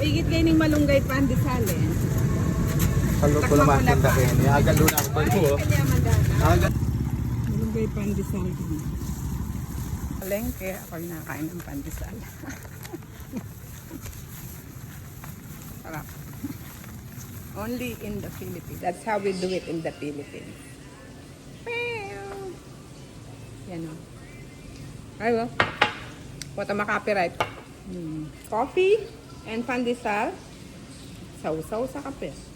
Igit kayo ng malunggay pandesal eh. Kalot ko naman ang dakin. Agal doon ako po. Agal. Malunggay pandesal. Palengke, ako yung nakain ng pandesal. Sarap. Only in the Philippines. That's how we do it in the Philippines. Yan o. Ayo. Wata makapiright. Coffee and pandesal. Sausaw sa kape.